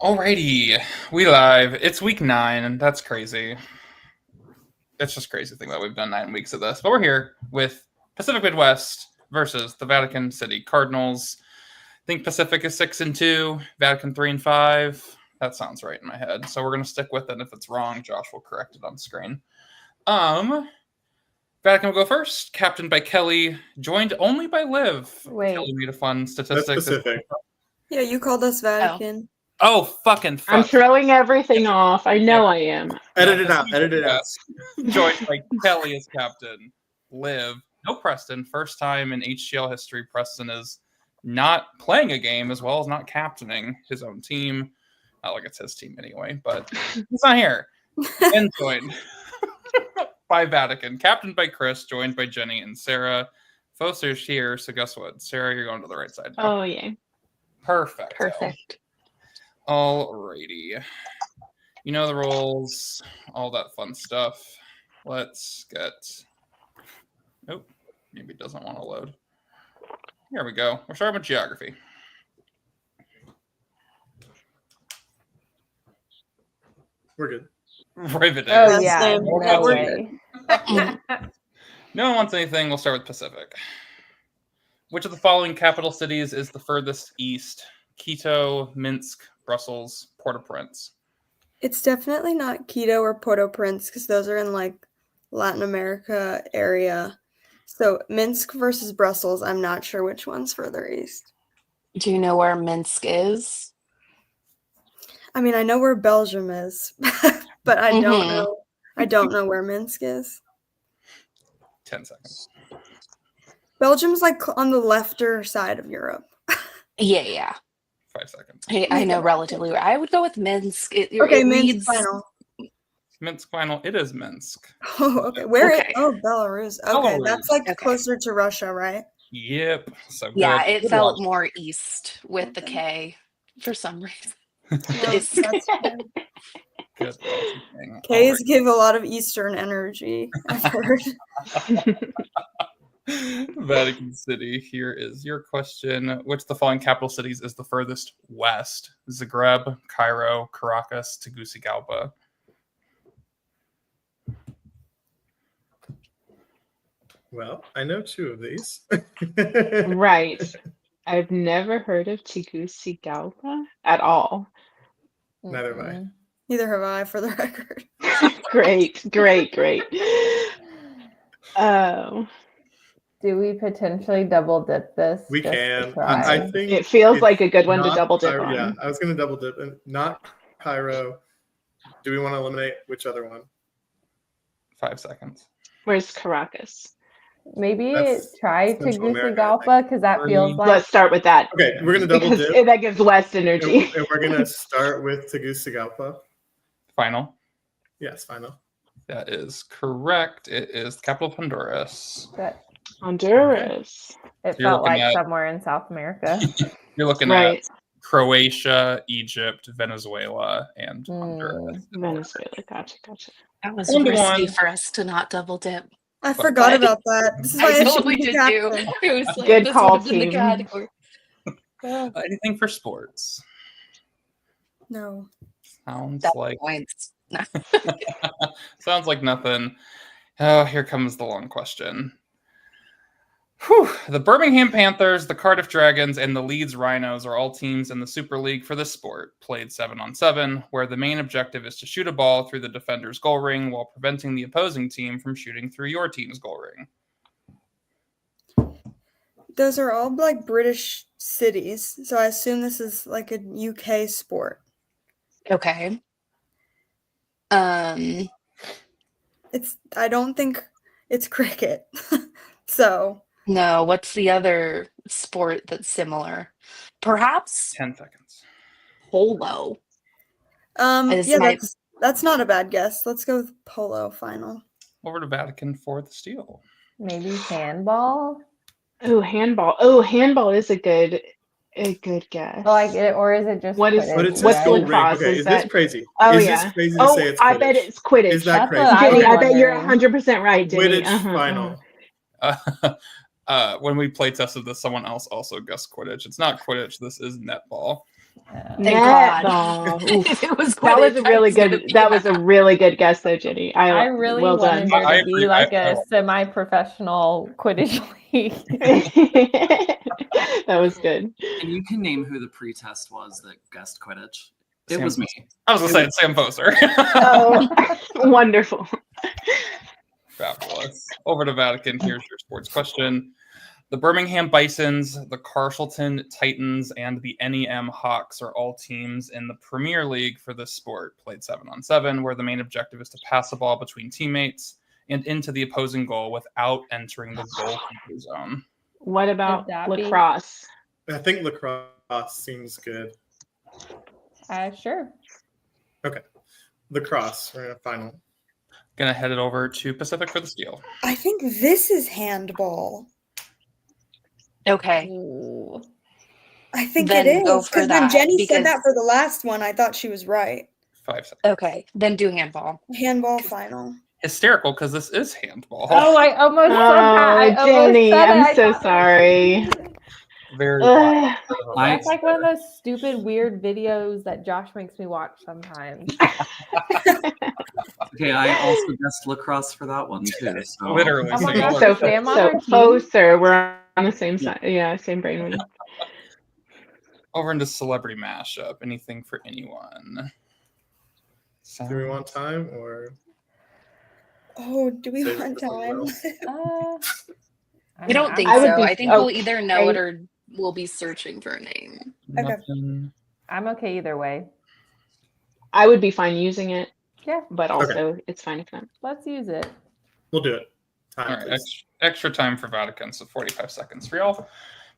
Alrighty, we live. It's week 9, and that's crazy. It's just crazy to think that we've done 9 weeks of this. But we're here with Pacific Midwest versus the Vatican City Cardinals. I think Pacific is 6-2, Vatican 3-5. That sounds right in my head. So we're gonna stick with it. If it's wrong, Josh will correct it on screen. Vatican will go first, captained by Kelly, joined only by Liv. Wait. Kelly made a fun statistic. That's Pacific. Yeah, you called us Vatican. Oh, fucking fuck. I'm throwing everything off. I know I am. Edit it out. Edit it out. Joined by Kelly as captain. Liv. No Preston. First time in HCL history, Preston is not playing a game as well as not captaining his own team. Not like it's his team anyway, but he's not here. And joined by Vatican. Captained by Chris. Joined by Jenny and Sarah. Foster's here, so guess what? Sarah, you're going to the right side now. Oh, yeah. Perfect. Alrighty. You know the rules, all that fun stuff. Let's get... Nope. Maybe it doesn't want to load. Here we go. We're starting with geography. We're good. Riveting. Oh, yeah. No way. No one wants anything. We'll start with Pacific. Which of the following capital cities is the furthest east? Quito, Minsk, Brussels, Port-au-Prince. It's definitely not Quito or Port-au-Prince because those are in like Latin America area. So Minsk versus Brussels, I'm not sure which one's further east. Do you know where Minsk is? I mean, I know where Belgium is, but I don't know. I don't know where Minsk is. 10 seconds. Belgium's like on the lefter side of Europe. Yeah. 5 seconds. I know relatively well. I would go with Minsk. Okay, it Minsk reads- final. Minsk final. It is Minsk. Oh, okay. Where? Okay. Oh, Belarus. Okay, Belarus. that's like Okay. closer to Russia, right? Yep. So Yeah, good. it Good felt watch. more east with the K for some reason. No, It's- that's fine. Good watching. K's give a lot of Eastern energy, I've heard. Vatican City, here is your question. Which of the following capital cities is the furthest west? Zagreb, Cairo, Caracas, Tegucigalpa. Well, I know 2 of these. Right. I've never heard of Tegucigalpa at all. Neither have I. Neither have I, for the record. Great. Oh, Do we potentially double dip this? We just to can. try? I think it feels it's like a good one to not double dip Cairo- on. Yeah, I was going to double dip. And not Cairo. Do we want to eliminate which other one? 5 seconds. Where's Caracas? Maybe That's try Central America, Tegucigalpa because that feels like Let's start with that. Okay, we're going to double Because dip. that gives West energy. And we're going to start with Tegucigalpa. Final. Yes, final. That is correct. It is the capital of Honduras. that Honduras. it You're felt looking like at- somewhere in South America. You're looking Right. at Croatia, Egypt, Venezuela, and Honduras. Venezuela. Gotcha. That was 1-1. risky for us to not double dip. I forgot But- about that. This is why I should totally be did captain. too. It was like, Good this call, would've been the team. category. Anything for sports? No. Sounds That like points. sounds like nothing. Oh, here comes the long question. Whew. The Birmingham Panthers, the Cardiff Dragons, and the Leeds Rhinos are all teams in the Super League for this sport, played 7-on-7, where the main objective is to shoot a ball through the defender's goal ring while preventing the opposing team from shooting through your team's goal ring. Those are all like British cities, so I assume this is like a UK sport. Okay. I don't think it's cricket. So No, what's the other sport that's similar? Perhaps 10 seconds. polo. This yeah, might- that's not a bad guess. Let's go with polo final. Over to Vatican for the steal. Maybe handball. Oh, handball. Oh, handball is a good guess. Like it, or is it just What is- Quidditch? But it says What's Right? goal the ring. cross? Okay, Is is this that- crazy? Oh, is yeah. this crazy to Oh, say it's I bet Quidditch? it's Quidditch. Is that That's crazy? what I Jenny, was I bet you're wondering. 100% right, Jenny. Quidditch final. when we play tested this, someone else also guessed Quidditch. It's not Quidditch. This is netball. Thank God. Netball. Oof. If it was That was Quidditch, a really I was gonna good. be That was a mad. really good guess, though, Jenny. I really well wanted done. there I to be agree. like a semi-professional Quidditch league. That was good. And you can name who the pretest was that guessed Quidditch. It Sam was me. I was gonna say it's Sam Poser. Oh, wonderful. Fabulous. Over to Vatican. Here's your sports question. The Birmingham Bisons, the Carshalton Titans, and the NEM Hawks are all teams in the Premier League for this sport, played 7-on-7, where the main objective is to pass the ball between teammates and into the opposing goal without entering the goalkeeper zone. What about that be- lacrosse? I think lacrosse seems good. Sure. Lacrosse, we're in a final. Gonna head it over to Pacific for the steal. I think this is handball. Okay. Ooh. I think Then it go is. for Because when that, Jenny said because- that for the last one, I thought she was right. 5 seconds. Okay. Then do handball. Handball final. Hysterical because this is handball. Oh, I almost said that. I almost Jenny, said it. I'm I so thought- sorry. Very Ugh. That's like one of those stupid, weird videos that Josh makes me watch sometimes. Okay, I also guessed lacrosse for that one too. So. Literally. Oh my so gosh, y'all So, are- Sam on so our team? Poser, we're on the same side. Yeah, same brain. Over into celebrity mashup. Anything for anyone? Do we want time or? Oh, do we Save it want for someone time? else. I don't think I would so. be I think we'll okay. either know it or we'll be searching for a name. Okay. Nothing. I'm okay either way. I would be fine using it, Yeah, but also it's fine if not. let's use it. We'll do it. Time, All right, please. extra time for Vatican, so 45 seconds for y'all.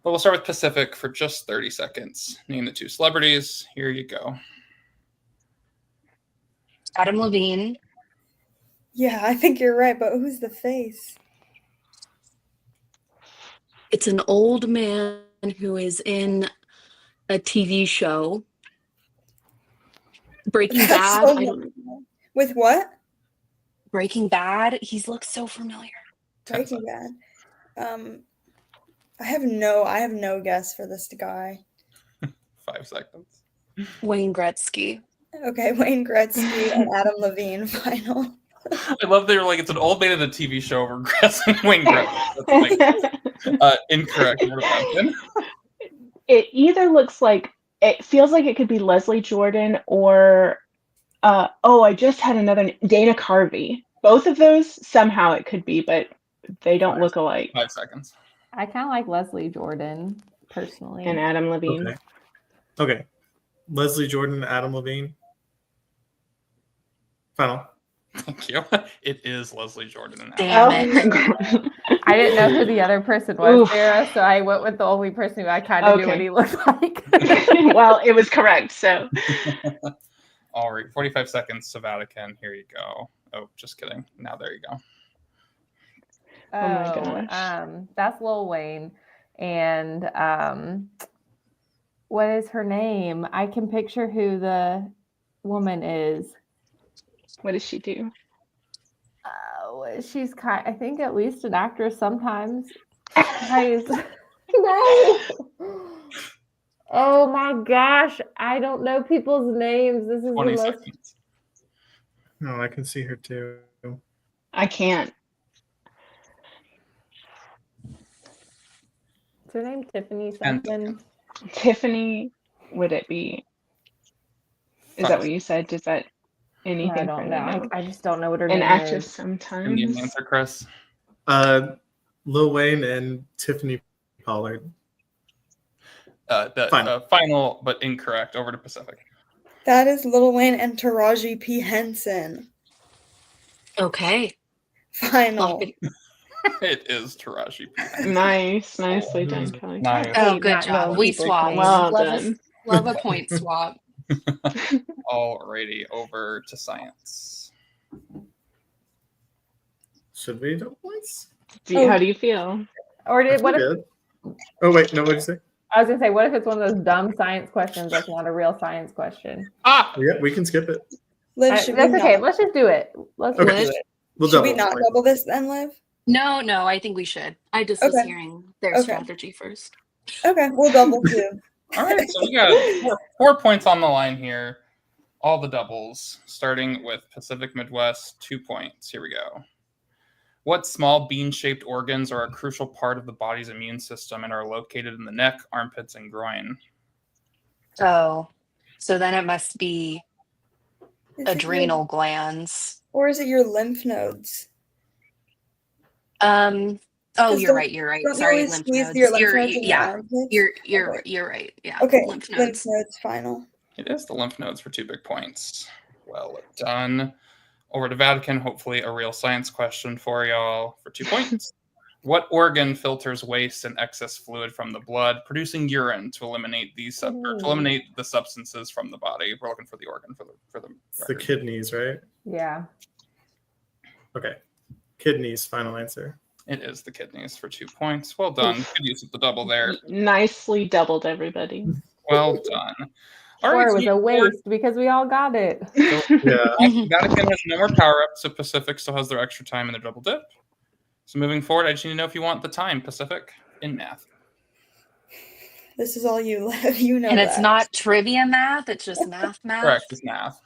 But we'll start with Pacific for just 30 seconds. Name the 2 celebrities. Here you go. Adam Levine. Yeah, I think you're right, but who's the face? It's an old man who is in a TV show. Breaking That's Bad. so I don't know. With what? Breaking Bad. He looks so familiar. Breaking Bad. I have no guess for this guy. 5 seconds. Wayne Gretzky. Okay, Wayne Gretzky and Adam Levine final. I love that you're like, it's an old man in a TV show over Wayne Gretzky. That's like, incorrect. Over to Vatican. It either looks like it feels like it could be Leslie Jordan or I just had another Dana Carvey. Both of those somehow it could be, but they don't look alike. 5 seconds. I kind of like Leslie Jordan personally. And Adam Levine. Okay. Leslie Jordan, Adam Levine. Final. Thank you. It is Leslie Jordan and Damn Adam. it. my God. I didn't know who the other person was, Oof. Sarah, so I went with the only person who I kind of knew what Okay. he looked like. Well, it was correct. So All right, 45 seconds to Vatican. Here you go. Oh, just kidding. Now there you go. Oh my gosh. That's Lil Wayne. And what is her name? I can picture who the woman is. what does she do? She's I think at least an actress sometimes. Guys, no. Oh my gosh, I don't know people's names. This is the 20 most. seconds. No, I can see her too. I can't. Is her name Tiffany 10 something? Tiffany, would it be? Is that what you said? Does that anything? I don't further? know. I just don't know what her An name actress is. Indian sometimes. answer, Chris. Lil Wayne and Tiffany Pollard. The final, but incorrect. Over to Pacific. That is Lil Wayne and Taraji P. Henson. Okay. Final. It is Taraji P. Nice, nicely done, Kelly. Nice. Oh, Did good not know job. We people's swapped. names. Well love, done. love a point swap. Alrighty, over to science. Should we do points? How do you feel? Or did what if Good. Oh wait, no, what'd you say? I was gonna say, what if it's one of those dumb science questions that's not a real science question? Ah! Yeah, we can skip it. Liv, should That's we okay. not, Let's just do it. Let's Okay. just do it. We'll should we double. not double this then, Liv? No, I think we should. I just was Okay. hearing their Okay. strategy first. Okay, we'll double too. All right, so we got 4 points on the line here. All the doubles, starting with Pacific Midwest, 2 points. Here we go. What small bean-shaped organs are a crucial part of the body's immune system and are located in the neck, armpits, and groin? Oh, so then it must be Is it adrenal glands. or is it your lymph nodes? Oh, 'Cause you're the- right. Don't you Sorry, always lymph squeeze nodes. your lymph nodes in your Yeah, armpits? you're Okay. right. Yeah, Okay, lymph lymph nodes. nodes final. It is the lymph nodes for 2 big points. Well done. Over to Vatican, hopefully a real science question for y'all for 2 points. What organ filters waste and excess fluid from the blood, producing urine to eliminate the substances from the body? We're looking for the organ for the It's the record. kidneys, right? Yeah. Okay. Kidneys, final answer. It is the kidneys for 2 points. Well done. Good use of the double there. Nicely doubled, everybody. Well done. All Or right, it so was a waste because we all got it. Yeah. Vatican has no more power-ups, so Pacific still has their extra time in their double dip. So moving forward, I just need to know if you want the time, Pacific, in math. This is all you, Lev. You know And that. it's not trivia math, it's just math. Correct, it's math.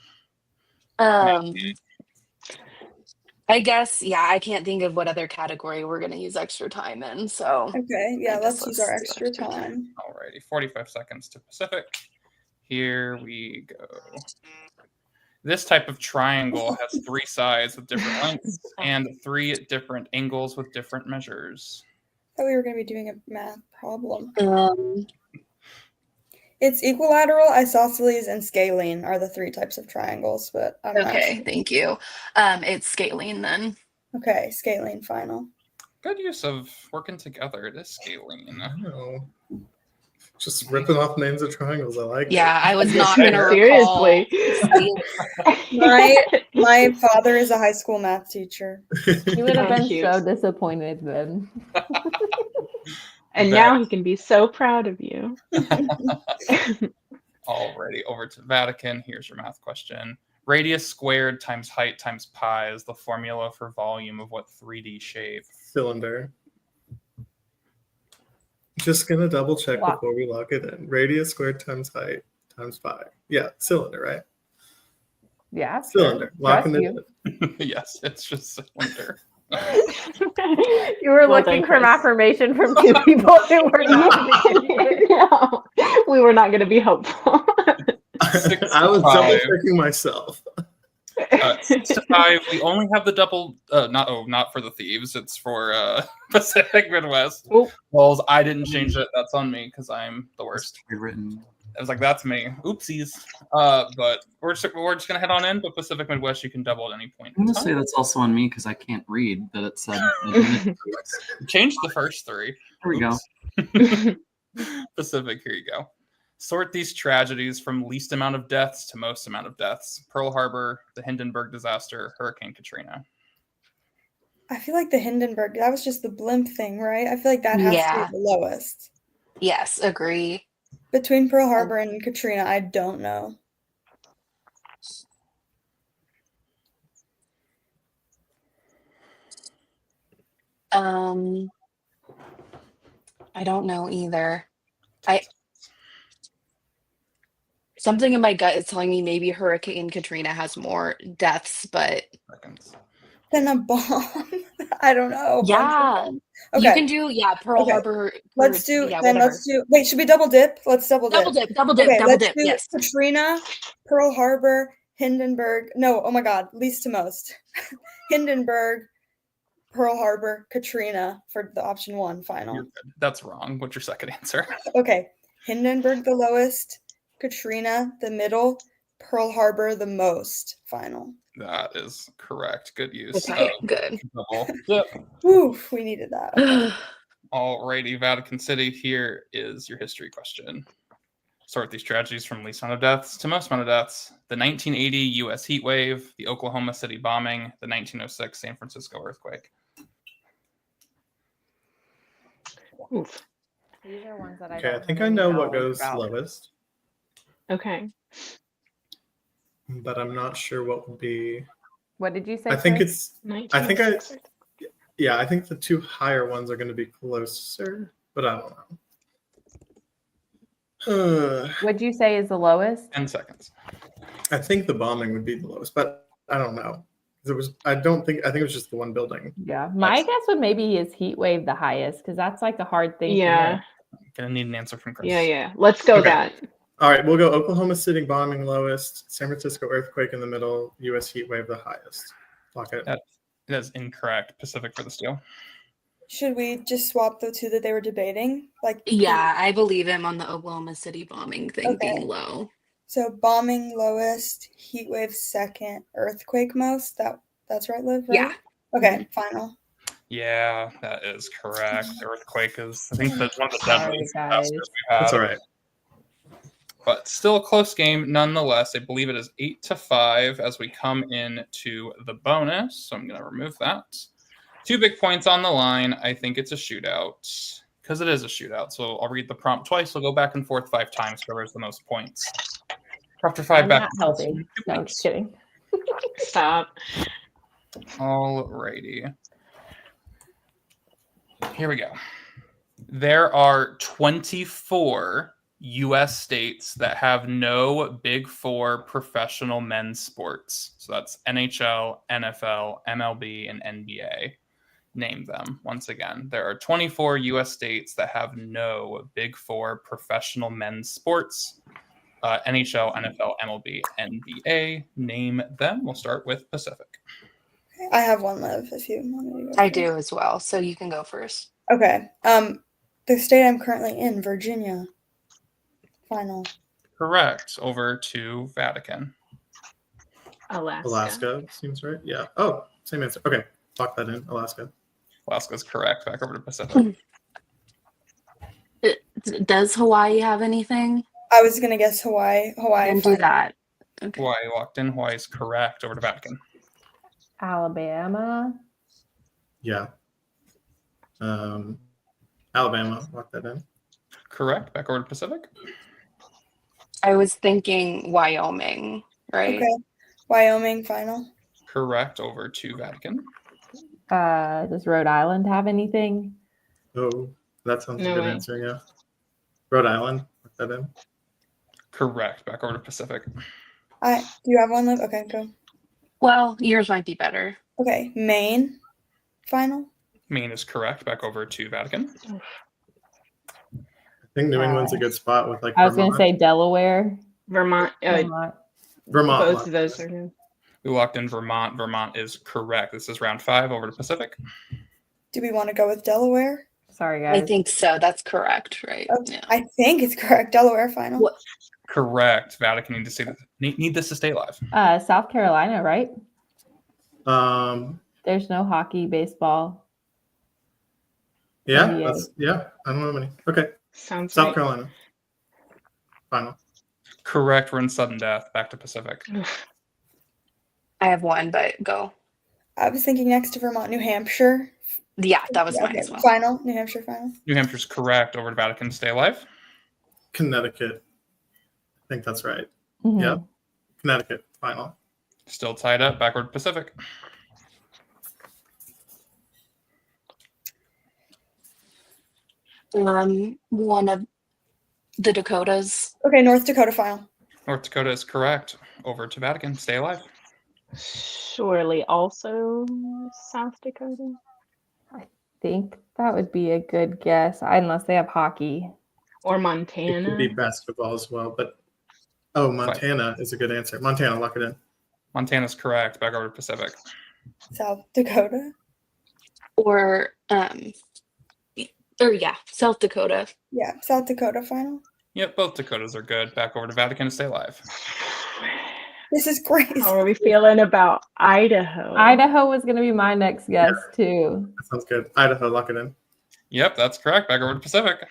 I guess, yeah, I can't think of what other category we're going to use extra time in. So, Okay, yeah, I guess let's use our let's do extra time. Alrighty, 45 seconds to Pacific. Here we go. This type of triangle has 3 sides with different lengths and 3 different angles with different measures. I thought we were going to be doing a math problem. Um, It's equilateral, isosceles, and scalene are the 3 types of triangles, but I'm not okay, sure. thank you. It's scalene then. Okay, scalene final. Good use of working together. It is scalene. Oh. Just ripping off names of triangles. I like Yeah, it. I was not going to recall. Seriously. My father is a high school math teacher. He would have Oh, been cute. so disappointed then. And now he can be so proud of you. Alrighty, over to Vatican. Here's your math question. Radius squared times height times pi is the formula for volume of what 3D shape? Cylinder. Just gonna double check Wow. before we lock it in. Radius squared times height times pi. Yeah, cylinder, right? Yeah. Cylinder. Locking Trust it you. in. Yes, it's just cylinder. You were Well looking done, for an Chris. affirmation from 2 people who were not going to give you it. No, we were not going to be hopeful. I was double checking myself. 6 to 5. We only have the double. Not for the thieves. It's for Pacific Midwest. Oop. Well, I didn't change it. That's on me because I'm the worst. Written. I was like, that's me. Oopsies. But we're just gonna head on in. But Pacific Midwest, you can double at any point. I'm in gonna say time. that's also on me because I can't read that it said. Change the first 3. Here we go. Pacific, here you go. Sort these tragedies from least amount of deaths to most amount of deaths. Pearl Harbor, the Hindenburg disaster, Hurricane Katrina. I feel like the Hindenburg, that was just the blimp thing, right? I feel like that has to Yeah. be the lowest. Yes, agree. Between Pearl Harbor and Katrina, I don't know. I don't know either. Something in my gut is telling me maybe Hurricane Katrina has more deaths, but Seconds. Then a bomb? I don't know. yeah, Okay. you can do Pearl Okay. Harbor. Let's do, yeah, then whatever. let's do, wait, should we double dip? Let's double dip. Double dip, Okay, let's dip. do Yes. Katrina, Pearl Harbor, Hindenburg. No, oh my God, least to most. Hindenburg, Pearl Harbor, Katrina for the option 1 final. You're good. That's wrong. What's your second answer? Okay, Hindenburg the lowest, Katrina the middle, Pearl Harbor the most final. That is correct. Good use. Okay, good. Double dip. Woo, we needed that. Okay. Alrighty, Vatican City. Here is your history question. Sort these tragedies from least amount of deaths to most amount of deaths. The 1980 U.S. heat wave, the Oklahoma City bombing, the 1906 San Francisco earthquake. Oof. These are ones that I Okay, don't I think have I any know what knowledge goes about. lowest, Okay. but I'm not sure what would be. What did you say? I think Chris? it's. I think I. Yeah, I think the two higher ones are going to be closer, but I don't know. What'd you say is the lowest? 10 seconds. I think the bombing would be the lowest, but I don't know. I think it was just the one building. Yeah, my guess would maybe is heat wave the highest because that's like a hard thing. Yeah. Gonna need an answer from Chris. Yeah. Let's go Okay. that. All right, we'll go Oklahoma City bombing lowest, San Francisco earthquake in the middle, U.S. heat wave the highest. Lock it. That is incorrect. Pacific for the steal. Should we just swap the two that they were debating? Like Yeah, I believe him on the Oklahoma City bombing thing Okay. being low. So bombing lowest, heat wave second, earthquake most. That's right, Liv, right? Yeah. Okay, final. Yeah, that is correct. Earthquake is, I think, that's one of the Sorry, deadliest guys. disasters we've had. That's all right. But still a close game nonetheless. I believe it is 8-5 as we come in to the bonus. So I'm going to remove that. 2 big points on the line. I think it's a shootout because it is a shootout. So I'll read the prompt twice. We'll go back and forth 5 times. Whoever's the most points. After 5 I'm back. not helping. No, I'm just kidding. Stop. Alrighty. Here we go. There are 24 U.S. states that have no Big Four professional men's sports. So that's NHL, NFL, MLB, and NBA. Name them once again. There are 24 U.S. states that have no Big Four professional men's sports. NHL, NFL, MLB, NBA. Name them. We'll start with Pacific. I have one, Liv, if you want me to go I first. do as well, so you can go first. Okay. The state I'm currently in, Virginia. Final. Correct. Over to Vatican. Alaska seems right. Yeah. Oh, same answer. Okay, lock that in. Alaska. Alaska's correct. Back over to Pacific. Does Hawaii have anything? I was gonna guess Hawaii. Then do final. that. Okay. Hawaii locked in. Hawaii is correct. Over to Vatican. Alabama. Yeah. Alabama. Lock that in. Correct. Back over to Pacific. I was thinking Wyoming, right? Okay. Wyoming final. Correct. Over to Vatican. Does Rhode Island have anything? Oh, that sounds No a good way. answer. Yeah. Rhode Island. Lock that in. Correct. Back over to Pacific. Do you have one, Liv? Okay, go. Well, yours might be better. Okay, Maine final. Maine is correct. Back over to Vatican. I think New England's a good spot with like I was going Vermont. to say Delaware. Vermont. Vermont. Vermont. Both lock of those that in. are new. We locked in Vermont. Vermont is correct. This is round 5. Over to Pacific. Do we want to go with Delaware? Sorry, guys. I think so. That's correct, right? Okay. Yeah. I think it's correct. Delaware final. What? Correct. Vatican need this to stay live. South Carolina, right? Yeah, There's no hockey, baseball. yeah. NBA. I don't know many. Okay, Sounds South right. Carolina. Final. Correct. We're in sudden death. Back to Pacific. I have one, but go. I was thinking next to Vermont, New Hampshire. Yeah, that was mine Okay, as well. Final. New Hampshire final. New Hampshire's correct. Over to Vatican. Stay alive. Connecticut. I think that's right. Mhm. Yeah. Connecticut. Final. Still tied up. Backward to Pacific. One of the Dakotas. Okay, North Dakota final. North Dakota is correct. Over to Vatican. Stay alive. Surely also South Dakota. Think that would be a good guess, unless they have hockey. Or It Montana. could be basketball as well, but Montana is a good answer. Montana, lock it in. Montana's correct. Back over to Pacific. South Dakota. Or South Dakota. Yeah, South Dakota final. Yep, both Dakotas are good. Back over to Vatican to stay alive. This is great. How are we feeling about Idaho? Idaho was going to be my next guess, too. That sounds good. Idaho, lock it in. Yep, that's correct. Back over to Pacific.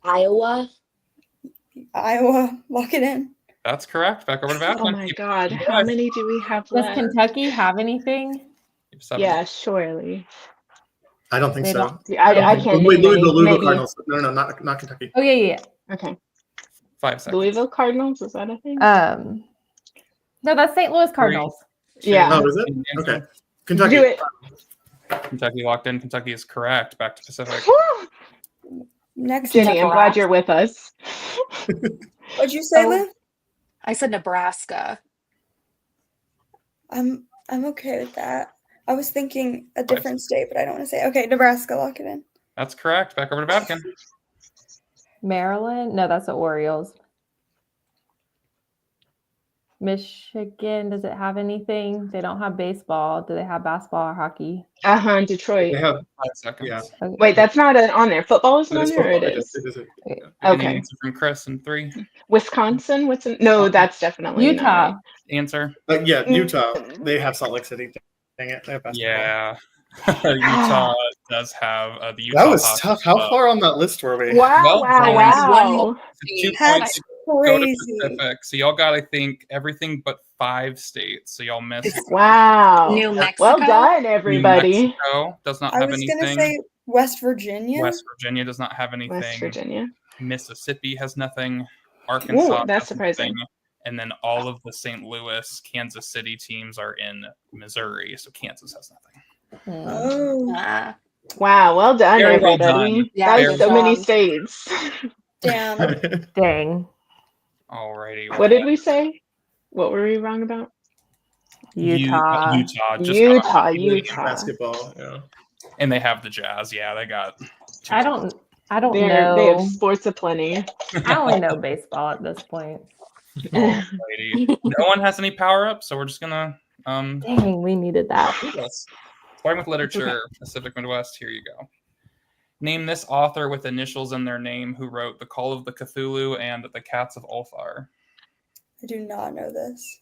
Iowa. Iowa, lock it in. That's correct. Back over to Vatican. Oh my Keep- God. keep How alive. many do we have Does left? Kentucky have anything? Keep 7. Yeah, surely. I don't think They so. don't- I can't Wait, name any. Louisville Maybe. Cardinals. No, not Kentucky. Oh, yeah. Okay. 5 seconds. Louisville Cardinals, is that a thing? No, that's St. Louis Cardinals. Yeah. Oh, is it? Okay. Kentucky. Do it. Kentucky locked in. Kentucky is correct. Back to Pacific. Next, Jenny, I'm glad you're with us. what'd you say, Oh. Liv? I said Nebraska. I'm okay with that. I was thinking a different state, but I don't want to say. Okay, Nebraska, lock it in. That's correct. Back over to Vatican. Maryland? No, that's the Orioles. Michigan, does it have anything? They don't have baseball. Do they have basketball or hockey? Detroit. They have 5 seconds. Yeah. Okay. Wait, that's not on there. Football isn't That on is there, or football. it is? It is. Okay. We're getting Okay. an answer from Chris in 3. Wisconsin? No, that's definitely Utah. not Answer. Yeah, right. Utah. They have Salt Lake City. Dang it. They have basketball. Yeah. Utah does have the Utah. That was Hockey tough. How Club. far on that list were we? Wow, Well wow, done. One more wow. So 2 state. points That's go to crazy. Pacific. So y'all got, I think, everything but 5 states. So y'all missed. Wow. New Mexico. Well done, New everybody. Mexico does not I have was anything. gonna say West Virginia. West Virginia does not have anything. West Virginia. Mississippi has nothing. Arkansas Ooh, that's has surprising. nothing. And then all of the St. Louis, Kansas City teams are in Missouri. So Kansas has nothing. Oh, Ah, Wow, well done, Very well everybody. done. Yeah, That's Very so good many job. states. damn. Dang. Alrighty. What did we say? What were we wrong about? Utah. Utah. Utah. Basketball. Yeah. And they have the Jazz. Yeah, they got 2 I teams. don't They know. have sports aplenty. I only know baseball at this point. Alrighty. No one has any power ups, so we're just gonna Dang, we needed that. do this. Starting with literature, Pacific Midwest. Here you go. Name this author with initials in their name who wrote The Call of the Cthulhu and The Cats of Ulthar. I do not know this.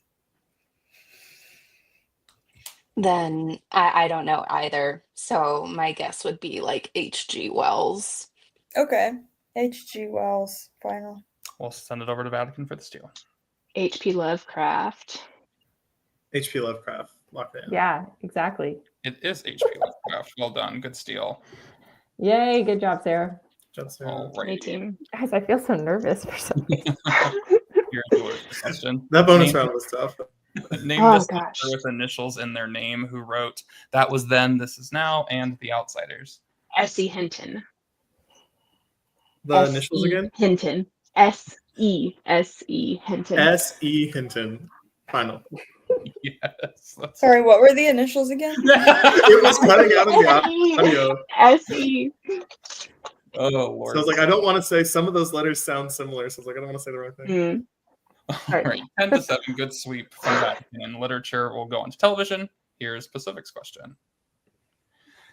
Then I don't know either. So my guess would be like H.G. Wells. Okay, H.G. Wells. Final. We'll send it over to Vatican for the steal. H.P. Lovecraft. H.P. Lovecraft. Lock it in. Yeah, exactly. It is H.P. Lovecraft. Well done. Good steal. Yay, good job, Sarah. Just, Hey, Alrighty. team. Guys, I feel so nervous for some reason. Here's yours, question. that bonus Name- round was tough. Name Oh, this gosh. author with initials in their name who wrote That Was Then, This Is Now, and The Outsiders. S.E. Hinton. The initials again? Hinton. S.E. Hinton. S.E. Hinton. Final. Yes. That's Sorry, what were the initials again? It was cutting out of the audio. S.E. Oh, Lord. So I was like, I don't want to say some of those letters sound similar. So I was like, I don't want to say the wrong thing. Mm. All right, 10 to 7. Good sweep from Vatican. In literature, we'll go on to television. Here's Pacific's question.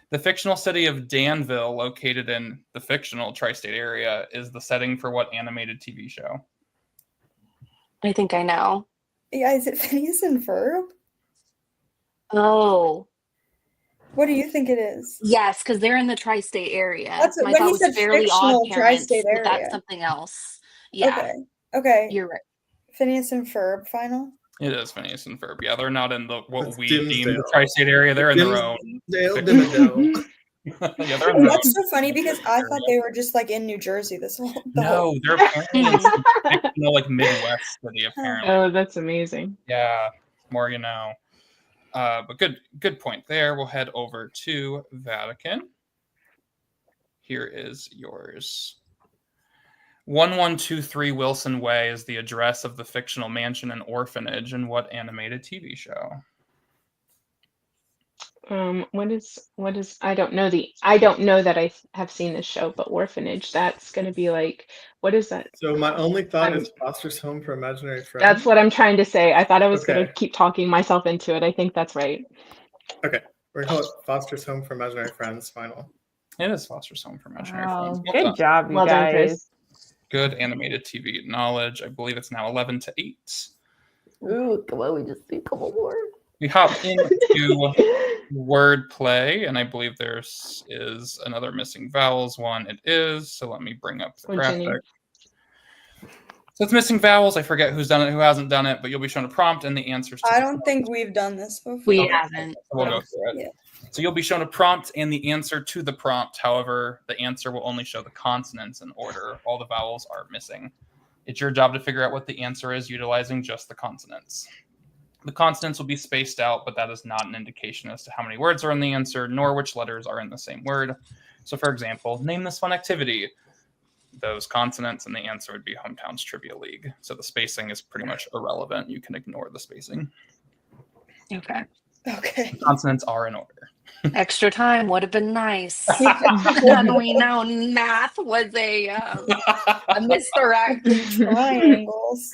The fictional city of Danville, located in the fictional tri-state area, is the setting for what animated TV show? I think I know. Yeah, is it Phineas and Ferb? Oh, What do you think it is? yes, because they're in the tri-state area. That's My when thought he was said Fairly fictional Odd Parents, tri-state but that's area. something else. Yeah, Okay. you're right. Phineas and Ferb. Final. It is Phineas and Ferb. Yeah, they're not in the what It's we deem the Dimsdale. tri-state area. They're in their own. Dimmadale. Yeah, they're in their own. That's so funny because I thought they were just like in New Jersey this whole. No, they're apparently in some fictional, like Midwest city. Apparently, Oh, that's amazing. yeah. More you know. But good point there. We'll head over to Vatican. Here is yours. 1123 Wilson Way is the address of the fictional mansion and orphanage in what animated TV show? What is I don't know that I have seen this show, but orphanage, that's gonna be like, what is that? So my only thought is Foster's Home for Imaginary Friends. That's what I'm trying to say. I thought I was gonna Okay. keep talking myself into it. I think that's right. Okay. We're going to call it Foster's Home for Imaginary Friends. Final. It is Foster's Home for Imaginary Wow, Friends. Well done. good job, you Well done, guys. Chris. Good animated TV knowledge. I believe it's now 11 to 8. Ooh, come on, we just need a couple more. We hop into wordplay, and I believe there's is another missing vowels one. It is. So let me bring up the Jenny. graphic. So it's missing vowels. I forget who's done it, who hasn't done it, but you'll be shown a prompt and the answers. To I the don't think we've done this before. We Okay. haven't. We'll go through it. Yeah. So you'll be shown a prompt and the answer to the prompt. However, the answer will only show the consonants in order. All the vowels are missing. It's your job to figure out what the answer is utilizing just the consonants. The consonants will be spaced out, but that is not an indication as to how many words are in the answer, nor which letters are in the same word. So, for example, name this fun activity. Those consonants, and the answer would be Hometown's Trivia League. So the spacing is pretty much irrelevant. You can ignore the spacing. Okay. Okay. The consonants are in order. Extra time would have been nice. Then we know math was a misdirected. Triangles.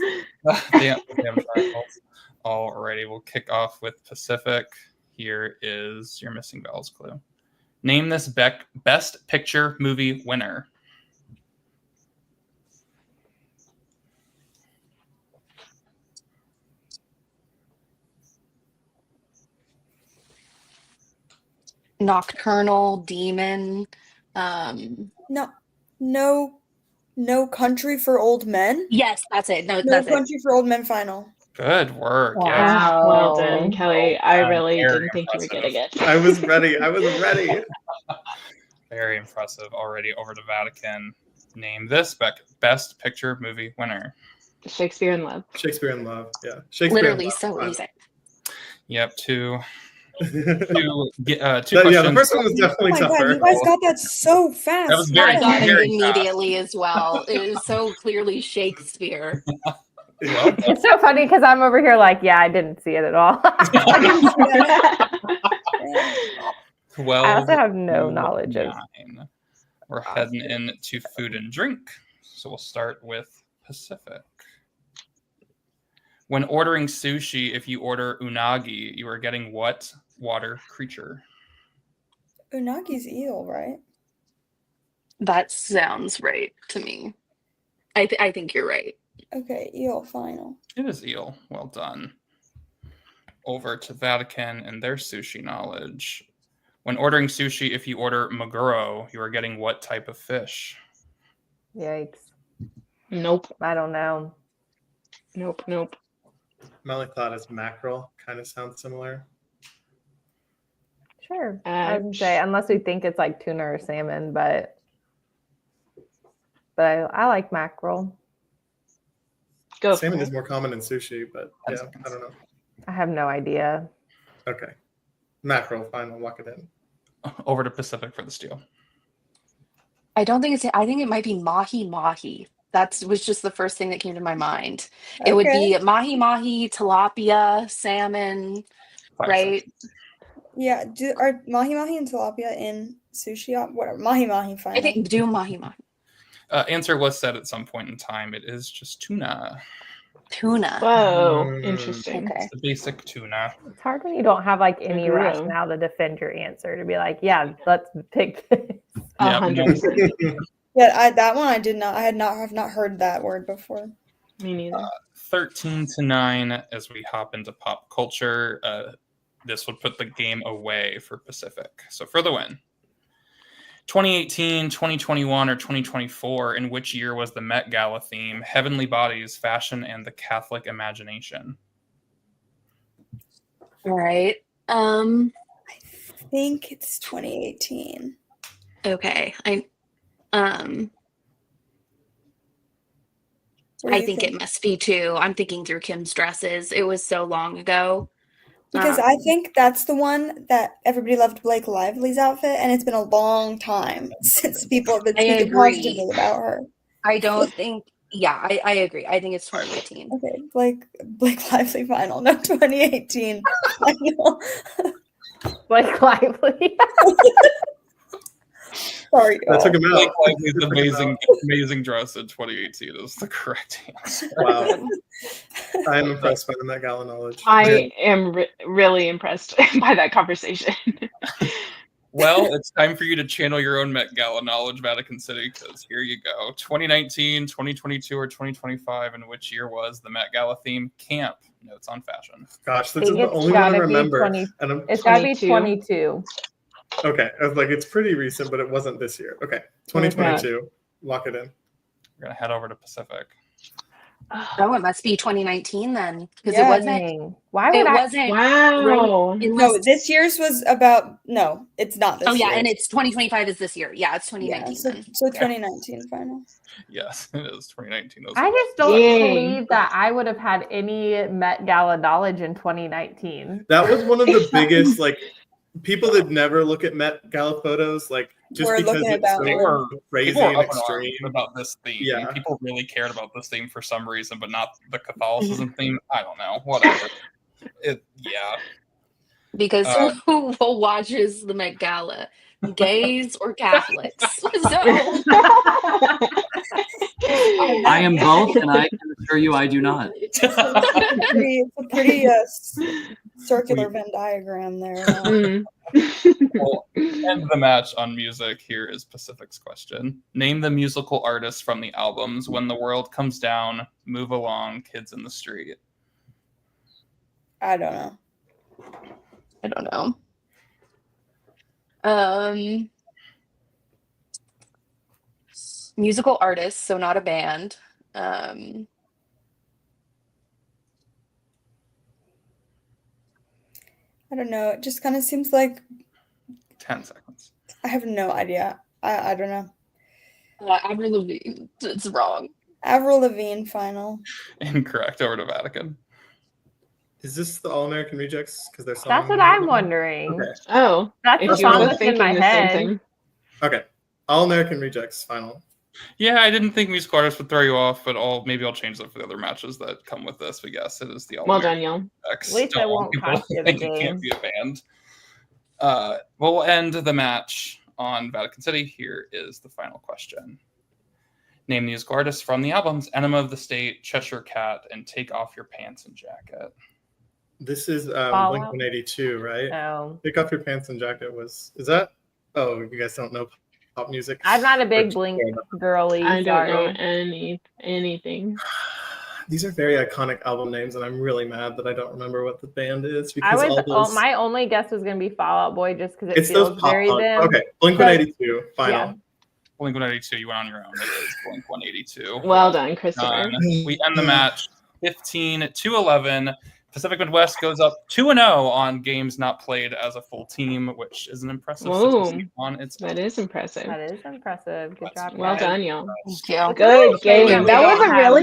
Damn triangles. Alrighty, we'll kick off with Pacific. Here is your missing vowels clue. Name this Best Picture movie winner. Nocturnal Demon. No Country for Old Men. Yes, that's it. No, No that's it. Country for Old Men final. Good work. Wow. Yes. Well done, Kelly. I Well done. really Very didn't think you were impressive. getting it. I was ready. Very impressive. Already over to Vatican. Name this Best Picture movie winner. Shakespeare in Love. Shakespeare in Love. Yeah. Shakespeare Literally in so Love. easy. Yep, two Yeah, questions. the first one was definitely Oh my tougher. god, you guys got that so fast. That was very I got it very immediately as well. It was so clearly Shakespeare. Well, It's so funny because I'm over here like, yeah, I didn't see it at all. well, I also have no knowledge of. We're heading into food and drink. So we'll start with Pacific. When ordering sushi, if you order unagi, you are getting what water creature? Unagi's eel, right? That sounds right to me. I think you're right. Okay, eel final. It is eel. Well done. Over to Vatican and their sushi knowledge. When ordering sushi, if you order maguro, you are getting what type of fish? Yikes. Nope. I don't know. Nope. My only thought is mackerel. Kind of sounds similar. Sure. I would say, unless we think it's like tuna or salmon, but I like mackerel. Go Salmon for is it. more common in sushi, but 10 yeah, seconds. I don't know. I have no idea. Okay. Mackerel, final, lock it in. Over to Pacific for the steal. I don't think I think it might be mahi mahi. That was just the first thing that came to my mind. It would be mahi mahi, tilapia, salmon, 5 right? seconds. Yeah, are mahi mahi and tilapia in sushi? Whatever, mahi mahi final. I think do mahi mahi. Answer was said at some point in time. It is just tuna. Tuna. Whoa, interesting. Okay. It's the basic tuna. It's hard when you don't have like any Maguro. rationale to defend your answer to be like, yeah, let's pick this. Yep, 100%. Yeah, that one I did not. I have not heard that word before. Me neither. 13-9 as we hop into pop culture. This would put the game away for Pacific. So for the win. 2018, 2021, or 2024, in which year was the Met Gala theme Heavenly Bodies, Fashion, and the Catholic Imagination? All right. I think it's 2018. Okay. I What do you think it must be too. I'm thinking through Kim's dresses. It was so long ago. Because I think that's the one that everybody loved Blake Lively's outfit, and it's been a long time since people have been I speaking agree. positively about her. I don't think. Yeah, I agree. I think it's 2018. Okay, Blake Lively final, no 2018 final. Like Lively. Sorry, That took y'all. him Blake out. Lively's amazing dress in 2018 is the correct answer. Wow. I am impressed by the Met Gala knowledge. I am really impressed by that conversation. Well, it's time for you to channel your own Met Gala knowledge, Vatican City, because here you go. 2019, 2022, or 2025, and which year was the Met Gala theme? Camp. Notes on fashion. Gosh, this I is think the it's only one I gotta be remember. 20 And I'm It's got to be 22. 22. okay. I was like, it's pretty recent, but it wasn't this year. Okay, 2022. Lock it in. We're going to head over to Pacific. Oh, it must be 2019 then, because Yeah. it wasn't. Dang. Why It would I? wasn't. Wow. Right, No, unless, this year's was about. No, it's not this oh yeah, year. and it's 2025 is this year. Yeah, it's 2019 so, then. so 2019 final. Yes, it is 2019. Those I are- just don't Dang. believe that I would have had any Met Gala knowledge in 2019. That was one of the biggest, like, people that never look at Met Gala photos, like, just We're because looking at it's that so They were crazy people were and up in arms extreme. about this theme. Yeah. People really cared about this theme for some reason, but not the Catholicism theme. I don't know. Whatever. Yeah. Because who watches the Met Gala? Gays or Catholics? So I am both, and I can assure you I do not. It's a pretty circular Venn diagram there. Mm. We'll end the match on music. Here is Pacific's question. Name the musical artists from the albums When the World Comes Down, Move Along, Kids in the Street. I don't know. I don't know. Musical artists, so not a band. I don't know. It just kind of seems like 10 seconds. I have no idea. I don't know. Avril Lavigne. It's wrong. Avril Lavigne final. Incorrect. Over to Vatican. Is this the All American Rejects? Because they're That's what I'm wondering. Okay. Oh, That's the if you were song both that's in thinking my the same head. thing. Okay. All American Rejects final. Yeah, I didn't think musical artists would throw you off, but maybe I'll change that for the other matches that come with this. But yes, it is the All Well done, American y'all. Rejects. At least I Don't won't people cost you the think it game. can't be a band. Well, we'll end the match on Vatican City. Here is the final question. Name the musical artists from the albums Enema of the State, Cheshire Cat, and Take Off Your Pants and Jacket. This is Fallout? Blink-182, right? So Take Off Your Pants and Jacket is that? Oh, you guys don't know pop music? I'm not a big Blink girly. I don't know Sorry. anything. These are very iconic album names, and I'm really mad that I don't remember what the band is I because was all those. my only guess was gonna be Fall Out Boy just because it It's those feels pop very punk. them. Okay, Blink-182 final. Yeah. Blink 182, you went on your own. It is Blink 182. Well done, Christopher. We end the match 15-11. Pacific Midwest goes up 2-0 on games not played as a full team, which is an impressive Whoa. statistic on its That is impressive. That is impressive. Good job. Well guys. done, y'all. Thank you. Good game. Yeah, we That was don't a have- really